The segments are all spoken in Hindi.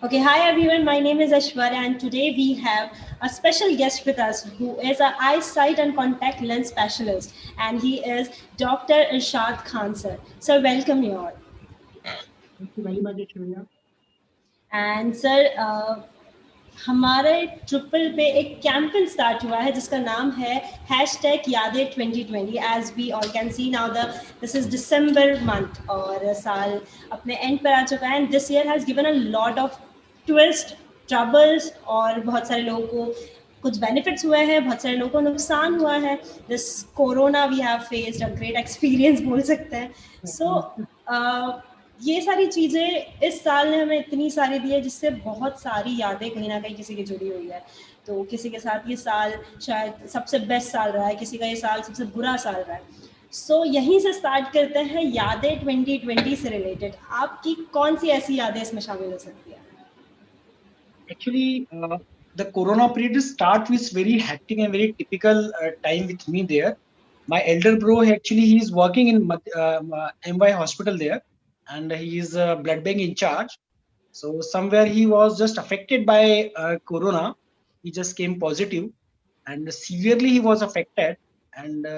Okay, hi everyone. My name is Ashwarya, and today we have a special guest with us who is an eyesight and contact lens specialist, and he is Dr. Irshad Khan, sir. So, welcome you all. Thank you very much, Aishwarya. And sir, हमारे ट्रिपल पे एक कैंपेन स्टार्ट हुआ है जिसका नाम है #यादें 2020 as we all can see now the this is December month और साल अपने एंड पर आ चुका है and this year has given a lot of twist troubles और बहुत सारे लोगों को कुछ बेनिफिट्स हुए हैं, बहुत सारे लोगों को नुकसान हुआ है. This corona we have faced a great experience बोल सकते हैं. सो ये सारी चीज़ें इस साल ने हमें इतनी सारी दी है जिससे बहुत सारी यादें कहीं ना कहीं किसी की जुड़ी हुई है. तो किसी के साथ ये साल शायद सबसे बेस्ट साल रहा है, किसी का ये साल सबसे बुरा साल रहा है. सो यहीं से स्टार्ट करते हैं यादें 2020 से रिलेटेड. आपकी कौन सी ऐसी यादें इसमें शामिल हो सकती है? Actually, the Corona period start with very hectic and very typical time with me there. My elder bro, he is working in MY hospital there, and he is a blood bank in charge. So somewhere he was just affected by Corona. He just came positive, and severely he was affected, and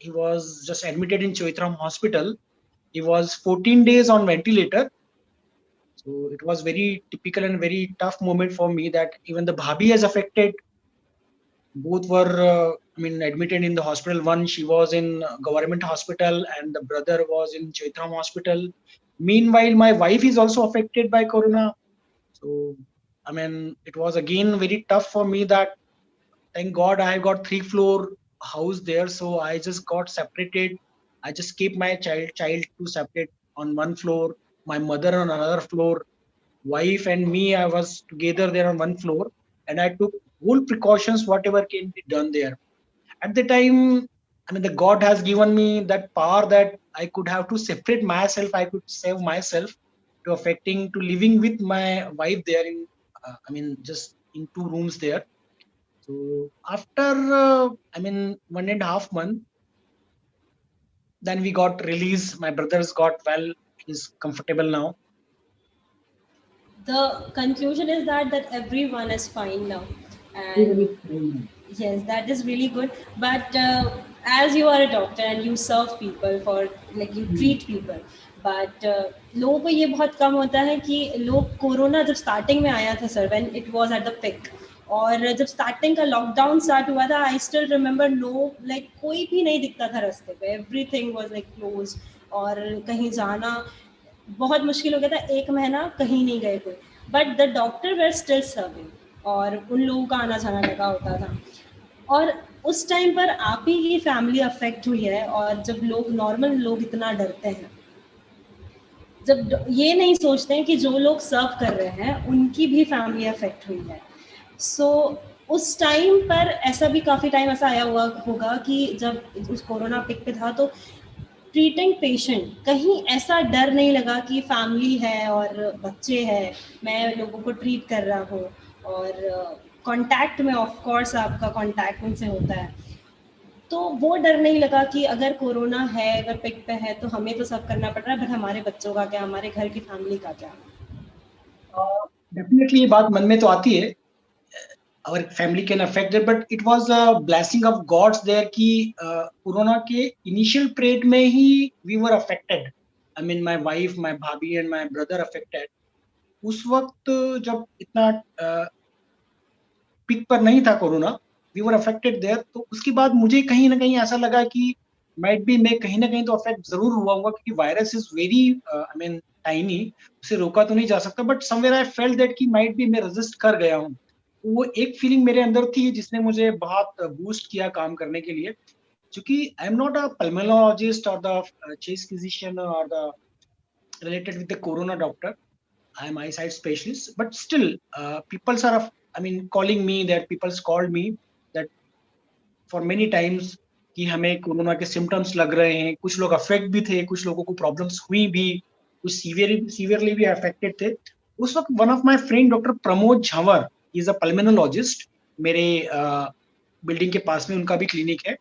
he was just admitted in Choitram hospital. He was 14 days on ventilator. So it was very typical and very tough moment for me that even the bhabhi is affected. Both were, admitted in the hospital. One, she was in government hospital, and the brother was in Chaitram hospital. Meanwhile, my wife is also affected by corona. So, it was again very tough for me that thank God I got 3 floor house there. So I just got separated. I just kept my child to separate on one floor, my mother on another floor, wife and me, I was together there on one floor, and I took whole precautions whatever can be done there. At the time, the God has given me that power that I could have to separate myself, I could save myself to affecting to living with my wife there in just in 2 rooms there. So after 1.5 month, then we got released. My brothers got well, he's comfortable now. The conclusion is that everyone is fine now, Everyone and is fine. yes, that is really good. But as you are a doctor and you serve people for like you Hmm. treat people, but लोगों को ये बहुत कम होता है कि लोग कोरोना जब स्टार्टिंग में आया था sir when it was at the peak और जब स्टार्टिंग का लॉकडाउन स्टार्ट हुआ था I still remember no like कोई भी नहीं दिखता था रास्ते पे, एवरीथिंग वाज लाइक क्लोज और कहीं जाना बहुत मुश्किल हो गया था. 1 महीना कहीं नहीं गए कोई, but the doctor were still serving और उन लोगों का आना जाना लगा होता था. और उस टाइम पर आप ही की फैमिली अफेक्ट हुई है और जब लोग नॉर्मल लोग इतना डरते हैं, जब ये नहीं सोचते हैं कि जो लोग सर्व कर रहे हैं उनकी भी फैमिली अफेक्ट हुई है. सो उस टाइम पर ऐसा भी काफ़ी टाइम ऐसा आया हुआ होगा कि जब उस कोरोना पिक पे था तो ट्रीटिंग पेशेंट कहीं ऐसा डर नहीं लगा कि फैमिली है और बच्चे हैं, मैं लोगों को ट्रीट कर रहा हूँ और कांटेक्ट में ऑफ कोर्स आपका कांटेक्ट उनसे होता है, तो वो डर नहीं लगा कि अगर कोरोना है अगर पिक पे है तो हमें तो सब करना पड़ रहा है बट हमारे बच्चों का क्या, हमारे घर की फैमिली का क्या? डेफिनेटली ये बात मन में तो आती है. our family can affect it, but it was a blessing of God's there कि कोरोना के initial period में ही we were affected. My wife, my भाभी and my brother affected. उस वक्त जब इतना पिक पर नहीं था corona, we were affected there. तो उसके बाद मुझे कहीं ना कहीं ऐसा लगा कि माइट बी मैं कहीं ना कहीं तो अफेक्ट जरूर हुआ होगा क्योंकि वायरस इज वेरी टाइनी, उसे रोका तो नहीं जा सकता. But somewhere I felt that कि माइट बी मैं रेजिस्ट कर गया हूँ. वो एक फीलिंग मेरे अंदर थी जिसने मुझे बहुत बूस्ट किया काम करने के लिए. क्योंकि I am not a pulmonologist और द चेस्ट फिजिशियन और the related with the corona doctor. I am eyesight specialist, but still, people are, calling me. That people's called me that for many times कि हमें कोरोना के सिम्टम्स लग रहे हैं. कुछ लोग अफेक्ट भी थे, कुछ लोगों को प्रॉब्लम्स हुई भी, कुछ सीवियरली भी अफेक्टेड थे. उस वक्त one of my friend doctor Pramod Jhanwar, is a pulmonologist. मेरे बिल्डिंग के पास में उनका भी क्लिनिक है.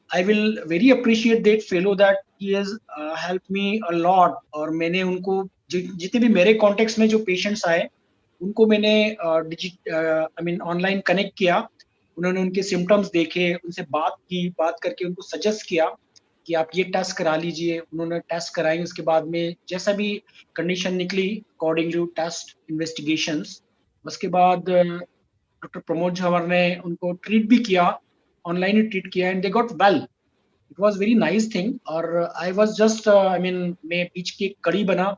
I will very appreciate that fellow that he has helped me a lot. और मैंने उनको जितने भी मेरे कॉन्टेक्स्ट में जो पेशेंट्स आए उनको मैंने ऑनलाइन कनेक्ट किया, उन्होंने उनके सिम्टम्स देखे, उनसे बात की, बात करके उनको सजेस्ट किया कि आप ये टेस्ट करा लीजिए। उन्होंने टेस्ट कराई, उसके बाद में जैसा भी कंडीशन निकली अकॉर्डिंगली टेस्ट इन्वेस्टिगेशंस, उसके बाद डॉक्टर प्रमोद झंवर ने उनको ट्रीट भी किया, ऑनलाइन ही ट्रीट किया, and they got well. It was very nice thing. और आई वाज जस्ट मैं बीच की एक कड़ी बना,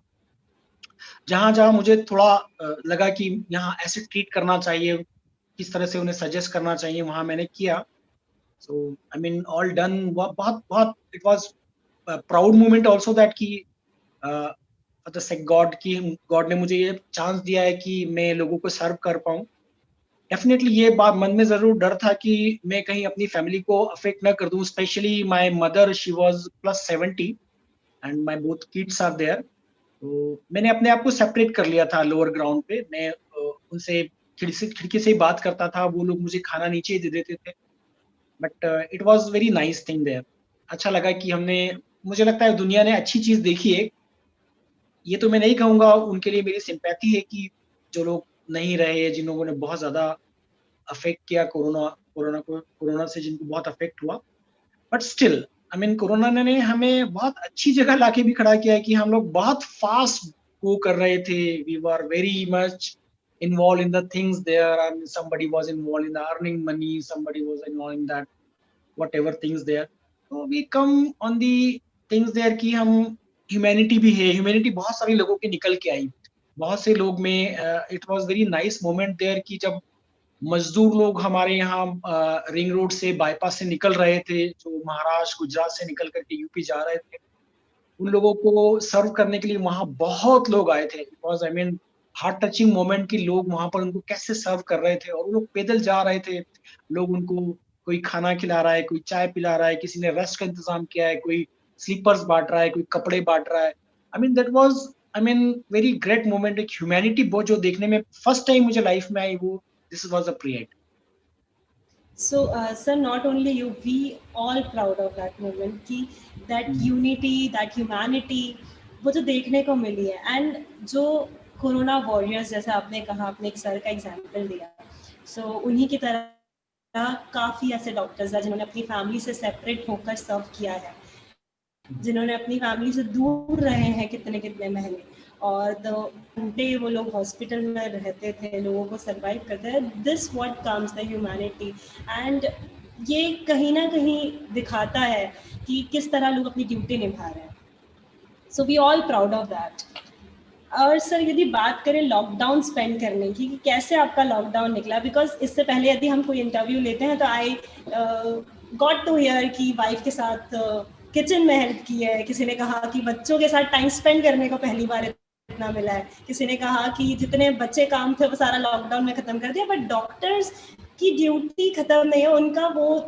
जहां जहां मुझे थोड़ा लगा कि यहाँ ऐसे ट्रीट करना चाहिए, किस तरह से उन्हें सजेस्ट करना चाहिए, वहां मैंने किया। So all done. बहुत बहुत it was proud moment also that कि द सेक गॉड की गॉड ने मुझे ये चांस दिया है कि मैं लोगों को सर्व कर पाऊं। डेफिनेटली ये बात मन में जरूर डर था कि मैं कहीं अपनी फैमिली को अफेक्ट ना कर दूं, specially my mother, she was +70 and my both kids are there. तो मैंने अपने आप को सेपरेट कर लिया था लोअर ग्राउंड पे। मैं उनसे खिड़की से ही बात करता था, वो लोग मुझे खाना नीचे ही दे देते थे। But it was very nice thing there. अच्छा लगा कि हमने, मुझे लगता है दुनिया ने अच्छी चीज देखी है। ये तो मैं नहीं कहूंगा, उनके लिए मेरी सिंपैथी है कि जो लोग नहीं रहे, जिन लोगों ने बहुत ज्यादा अफेक्ट किया कोरोना से, जिनको बहुत अफेक्ट हुआ। बट स्टिल कोरोना ने हमें बहुत अच्छी जगह लाके भी खड़ा किया है कि हम लोग बहुत फास्ट गो कर रहे थे। We were very much involved in the things there, and somebody was involved in the earning money, somebody was involved in that whatever things there. So we come on the things there कि हम ह्यूमैनिटी भी है, ह्यूमैनिटी बहुत सारे लोगों की निकल के आई, बहुत से लोग में। It was very nice moment there कि जब मजदूर लोग हमारे यहाँ रिंग रोड से, बाईपास से निकल रहे थे, जो महाराष्ट्र गुजरात से निकल करके यूपी जा रहे थे, उन लोगों को सर्व करने के लिए वहां बहुत लोग आए थे। It was heart touching moment कि लोग वहां पर उनको कैसे सर्व कर रहे थे, और वो लोग पैदल जा रहे थे। लोग उनको, कोई खाना खिला रहा है, कोई चाय पिला रहा है, किसी ने रेस्ट का इंतजाम किया है, कोई स्लीपर्स बांट रहा है, कोई कपड़े बांट रहा है। That was very great moment. एक ह्यूमैनिटी वो जो देखने में फर्स्ट टाइम मुझे लाइफ में आई, वो this was a period. So, sir, not only you, we all proud of that moment कि that unity, that humanity, वो जो देखने को मिली है। एंड जो कोरोना वॉरियर्स, जैसा आपने कहा, आपने एक सर का एग्जांपल दिया, सो उन्हीं की तरह काफ़ी ऐसे डॉक्टर्स हैं जिन्होंने अपनी फैमिली से सेपरेट होकर सर्व किया है, जिन्होंने अपनी फैमिली से दूर रहे हैं कितने कितने महीने, और घंटे वो लोग हॉस्पिटल में रहते थे, लोगों को सर्वाइव करते थे। This what comes the humanity. And ये कहीं ना कहीं दिखाता है कि किस तरह लोग अपनी ड्यूटी निभा रहे हैं। So we all proud of that. और सर, यदि बात करें लॉकडाउन स्पेंड करने की, कि कैसे आपका लॉकडाउन निकला, बिकॉज इससे पहले यदि हम कोई इंटरव्यू लेते हैं तो आई गॉट टू हियर कि वाइफ के साथ किचन में हेल्प की है, किसी ने कहा कि बच्चों के साथ टाइम स्पेंड करने को पहली बार इतना मिला है, किसी ने कहा कि जितने बच्चे काम थे वो सारा लॉकडाउन में खत्म कर दिया। बट डॉक्टर्स की ड्यूटी खत्म नहीं है, उनका वो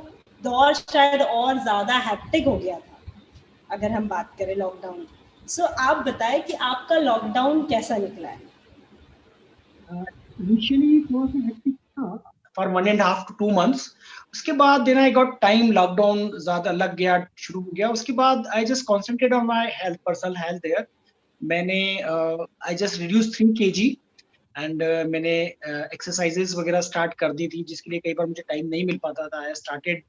दौर शायद और ज्यादा हैप्टिक हो गया था अगर हम बात करें लॉकडाउन। सो आप बताएं कि आपका लॉकडाउन कैसा निकला है? इनिशियली थोड़ा सा हेक्टिक था फॉर 1.5 to 2 months। उसके बाद then I got time, lockdown ज्यादा लग गया, शुरू हो गया। उसके बाद I just concentrate on my health, personal health there. मैंने I just reduce 3 kg, and मैंने एक्सरसाइजेस वगैरह स्टार्ट कर दी थी, जिसके लिए कई बार मुझे टाइम नहीं मिल पाता था। I started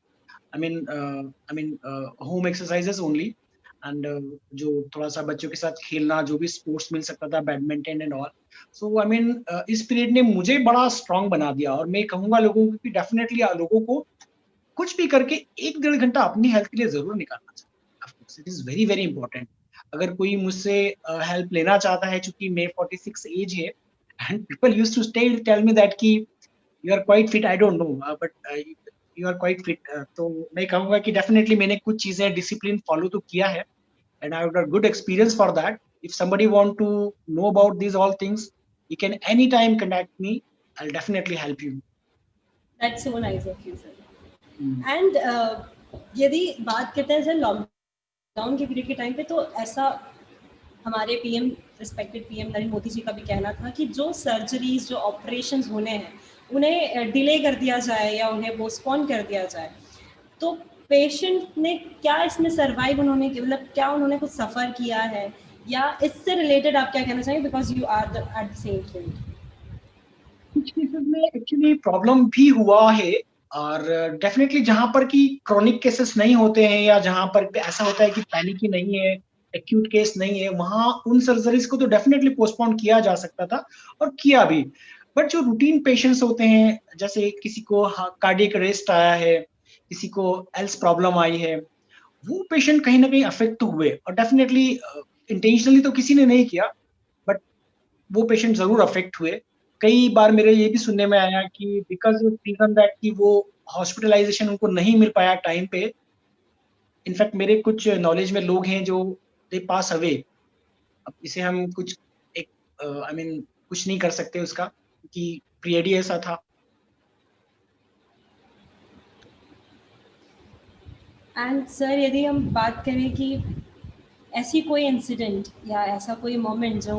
home exercises only, and जो थोड़ा सा बच्चों के साथ खेलना, जो भी स्पोर्ट्स मिल सकता था, बैडमिंटन एंड ऑल। सो इस पीरियड ने मुझे बड़ा स्ट्रांग बना दिया। और मैं कहूंगा लोगों को कि डेफिनेटली लोगों को कुछ भी करके 1-1.5 घंटा अपनी हेल्थ के लिए जरूर निकालना चाहिए। It is very very important. अगर कोई मुझसे हेल्प लेना चाहता है, चूंकि मैं 46 एज है, and people used to tell me that कि you are quite fit, I don't know, but you are quite fit. तो मैं कहूंगा कि डेफिनेटली मैंने कुछ चीजें डिसिप्लिन फॉलो तो किया है, and I have got good experience for that. If somebody want to know about these all things, you can anytime contact me. I'll definitely help you. That's so nice of you, sir. And यदि बात करते हैं सर लॉकडाउन के पीरियड के टाइम पे, तो ऐसा हमारे PM, respected PM Narendra Modi ji का भी कहना था कि जो सर्जरीज, जो ऑपरेशंस होने हैं, उन्हें डिले कर दिया जाए या उन्हें पोस्टपोन कर दिया जाए। तो पेशेंट ने क्या इसमें सर्वाइव, उन्होंने मतलब क्या उन्होंने कुछ सफ़र किया है, या इससे रिलेटेड आप क्या कहना चाहेंगे, because you are at the same field? कुछ केसेस में एक्चुअली प्रॉब्लम भी हुआ है, और डेफिनेटली जहां पर कि क्रॉनिक केसेस नहीं होते हैं या जहां पर ऐसा होता है कि पैनिक ही नहीं है, एक्यूट केस नहीं है, वहां उन सर्जरीज को तो डेफिनेटली पोस्टपोन किया जा सकता था और किया भी। बट जो रूटीन पेशेंट्स होते हैं, जैसे किसी को कार्डियक अरेस्ट आया है, किसी को एल्स प्रॉब्लम आई है, वो पेशेंट कहीं ना कहीं अफेक्ट तो हुए, और डेफिनेटली इंटेंशनली तो किसी ने नहीं किया, बट वो पेशेंट जरूर अफेक्ट हुए। कई बार मेरे ये भी सुनने में आया कि बिकॉज ऑफ रीजन दैट कि वो हॉस्पिटलाइजेशन उनको नहीं मिल पाया टाइम पे। इनफैक्ट मेरे कुछ नॉलेज में लोग हैं जो दे पास अवे। अब इसे हम कुछ एक आई मीन कुछ नहीं कर सकते उसका, क्योंकि पीरियड ही ऐसा था। एंड सर, यदि हम बात करें कि ऐसी कोई इंसिडेंट या ऐसा कोई मोमेंट जो,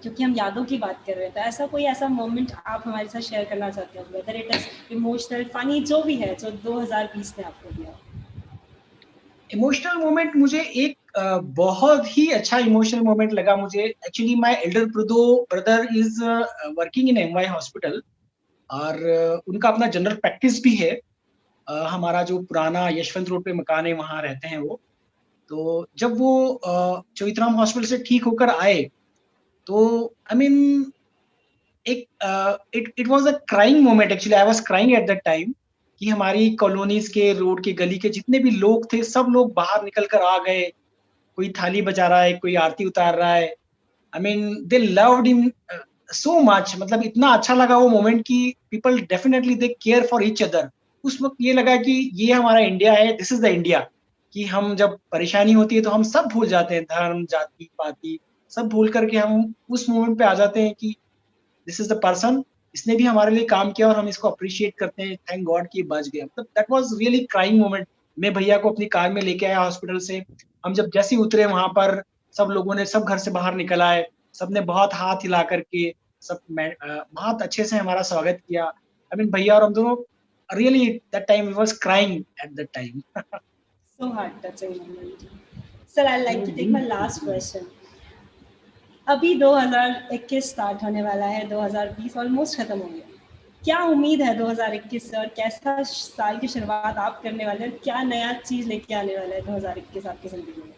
क्योंकि हम यादों की बात कर रहे हैं, तो ऐसा कोई ऐसा मोमेंट आप हमारे साथ शेयर करना चाहते हो, whether it is emotional, funny, जो भी है, जो 2020 ने आपको दिया? इमोशनल मोमेंट मुझे एक बहुत ही अच्छा इमोशनल मोमेंट लगा मुझे। Actually my Elder brother is working in MY hospital, और उनका अपना जनरल प्रैक्टिस भी है। हमारा जो पुराना यशवंत रोड पे मकान है वहां रहते हैं वो। तो जब वो चौथराम हॉस्पिटल से ठीक होकर आए, तो आई मीन एक it was a crying moment. Actually I was crying at that time कि हमारी कॉलोनीज के, रोड के, गली के जितने भी लोग थे, सब लोग बाहर निकल कर आ गए। कोई थाली बजा रहा है, कोई आरती उतार रहा है। I mean they loved him so much. मतलब इतना अच्छा लगा वो मोमेंट कि people definitely they care for each other. उस वक्त ये लगा कि ये हमारा इंडिया है, दिस इज द इंडिया, कि हम जब परेशानी होती है तो हम सब भूल जाते हैं, धर्म, जाति, पाति, सब भूल करके हम उस मोमेंट पे आ जाते हैं कि दिस इज द पर्सन, इसने भी हमारे लिए काम किया और हम इसको अप्रिशिएट करते हैं, थैंक गॉड कि बच गया। मतलब that was really crying moment. मैं भैया को अपनी कार में लेके आया हॉस्पिटल से। हम जब जैसे ही उतरे वहां पर, सब लोगों ने, सब घर से बाहर निकल आए, सबने बहुत हाथ हिला करके, बहुत अच्छे से हमारा स्वागत किया। आई मीन भैया और हम दोनों really that time we was crying at that time. So heart touching moment. Sir, I'd like to take my last question. अभी 2021 स्टार्ट होने वाला है, 2020 ऑलमोस्ट खत्म हो गया। क्या उम्मीद है 2021 से, और कैसा साल की शुरुआत आप करने वाले हैं? क्या नया चीज लेके आने वाला है 2021 आपकी जिंदगी में?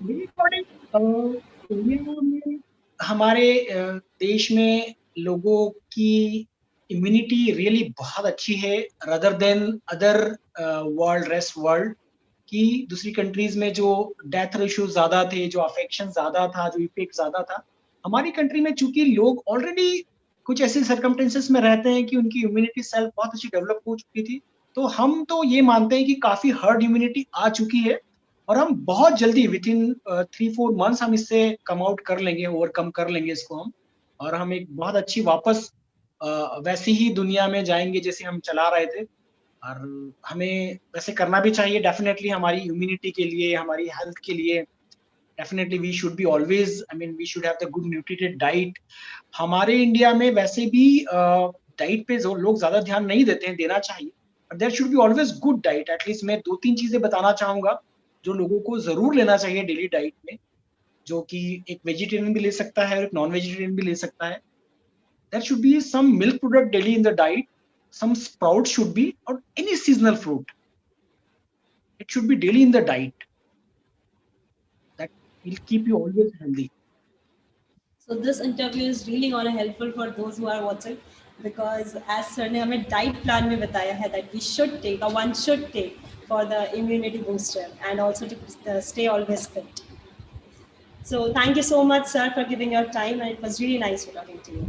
मेरे अकॉर्डिंग कोविड में हमारे देश में लोगों की इम्यूनिटी रियली बहुत अच्छी है, rather than other world, rest world की। दूसरी कंट्रीज में जो डेथ रेशियो ज्यादा थे, जो अफेक्शन ज्यादा था, जो इफेक्ट ज्यादा था, हमारी कंट्री में चूंकि लोग ऑलरेडी कुछ ऐसे सर्कमटेंसेस में रहते हैं कि उनकी इम्यूनिटी सेल्फ बहुत अच्छी डेवलप हो चुकी थी, तो हम तो ये मानते हैं कि काफी हर्ड इम्यूनिटी आ चुकी है, और हम बहुत जल्दी विद इन 3-4 मंथ्स हम इससे कम आउट कर लेंगे, ओवरकम कर लेंगे इसको हम। और हम एक बहुत अच्छी वापस वैसी ही दुनिया में जाएंगे जैसे हम चला रहे थे। और हमें वैसे करना भी चाहिए डेफिनेटली, हमारी इम्यूनिटी के लिए, हमारी हेल्थ के लिए। Definitely we should be always, I mean we should have the good nutrited diet. हमारे इंडिया में वैसे भी डाइट पे जो लोग ज्यादा ध्यान नहीं देते हैं, देना चाहिए। There should be always good diet. At least मैं 2-3 चीजें बताना चाहूंगा जो लोगों को जरूर लेना चाहिए डेली डाइट में, जो कि एक वेजिटेरियन भी ले सकता है और एक नॉन वेजिटेरियन भी ले सकता है। There should be some milk product daily in the diet, some sprouts should be, or any seasonal fruit, it should be daily in the diet. That will keep you always healthy. So this interview is really gonna helpful for those who are watching, because as sir ने हमें diet plan में बताया है that we should take, or one should take, for the immunity booster and also to stay always fit. So thank you so much, sir, for giving your time, and it was really nice talking to you.